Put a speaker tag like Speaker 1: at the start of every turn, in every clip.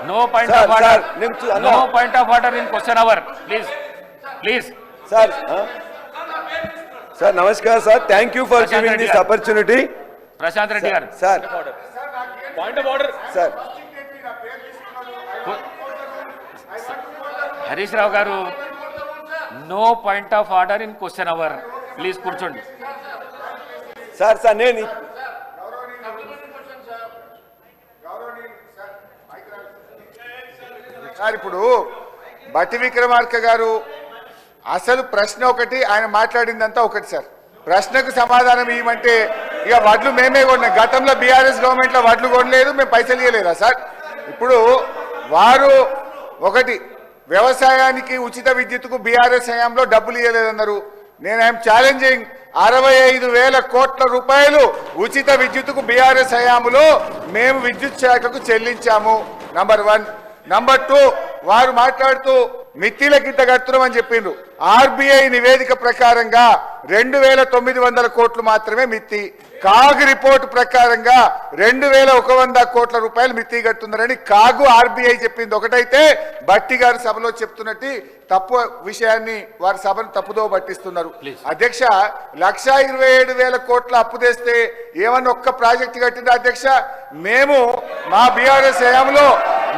Speaker 1: No point of order. No point of order in question hour. Please.
Speaker 2: Sir, sir, namaskar, sir. Thank you for giving this opportunity.
Speaker 1: Prashant Reddy garu.
Speaker 2: Sir.
Speaker 1: Point of order.
Speaker 2: Sir.
Speaker 1: Harish Rao garu. No point of order in question hour. Please కూర్చోండి.
Speaker 2: Sir, నేను
Speaker 3: sir ఇప్పుడు బట్టి విక్రమార్క గారు అసలు ప్రశ్న ఒకటి, ఆయన మాట్లాడిందంతా ఒకటి సార్. ప్రశ్నకు సమాధానం ఇవ్వమంటే ఇక వడ్లు మేమే కొన్నాం. గతంలో బీఆర్ఎస్ గవర్నమెంట్లో వడ్లు కొనలేదు, మేము పైసలు ఇవ్వలేదా సార్? ఇప్పుడు వారు ఒకటి వ్యవసాయానికి ఉచిత విద్యుత్తుకు బీఆర్ఎస్ హయాంలో డబ్బులు ఇవ్వలేదన్నారు. నేను ఐఎమ్ ఛాలెంజింగ్ 65,000 కోట్ల రూపాయలు ఉచిత విద్యుత్తుకు బీఆర్ఎస్ హయాంలో మేము విద్యుత్ శాఖకు చెల్లించాము. నంబర్ 1. నంబర్ 2, వారు మాట్లాడుతూ మిత్తిలకి ఇంత కడుతున్నాం అని చెప్పిండ్రు. ఆర్బీఐ నివేదిక ప్రకారంగా 2,900 కోట్లు మాత్రమే మిత్తి. కాగ్ రిపోర్టు ప్రకారంగా 2,100 కోట్ల రూపాయలు మిత్తి కడుతున్నారని కాగు ఆర్బీఐ చెప్పింది ఒకటైతే, బట్టి గారు సభలో చెప్తున్నట్టు తప్పు విషయాన్ని వారి సభను తప్పుదో పట్టిస్తున్నారు. అధ్యక్ష, 1,27,000 కోట్ల అప్పు తెస్తే ఏమన్నా ఒక్క ప్రాజెక్టు కట్టిందా అధ్యక్ష? మేము మా బీఆర్ఎస్ హయాంలో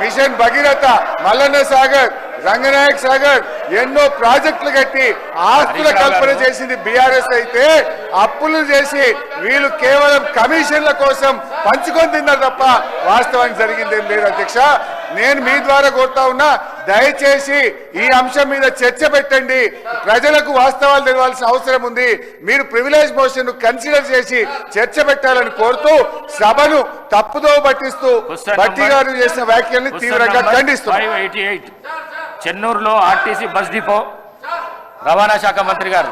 Speaker 3: మిషన్ భగీరథ, మల్లన్న సాగర్, రంగనాయక్ సాగర్ ఎన్నో ప్రాజెక్టులు కట్టి ఆస్తుల కల్పన చేసింది బీఆర్ఎస్ అయితే, అప్పులు చేసి వీళ్ళు కేవలం కమిషన్ల కోసం పంచుకొని తిన్నారు తప్ప వాస్తవానికి జరిగిందేం లేదు అధ్యక్ష. నేను మీ ద్వారా కోరుతా ఉన్నా, దయచేసి ఈ అంశం మీద చర్చ పెట్టండి. ప్రజలకు వాస్తవాలు తెలియాల్సిన అవసరం ఉంది. మీరు ప్రివిలేజ్ మోషన్ కన్సిడర్ చేసి చర్చ పెట్టాలని కోరుతూ సభను తప్పుదో పట్టిస్తూ బట్టి గారు చేసిన వ్యాఖ్యల్ని తీవ్రంగా ఖండిస్తున్నారు.
Speaker 1: చెన్నూరులో ఆర్టీసీ బస్ డిపో రవాణా శాఖ మంత్రి గారు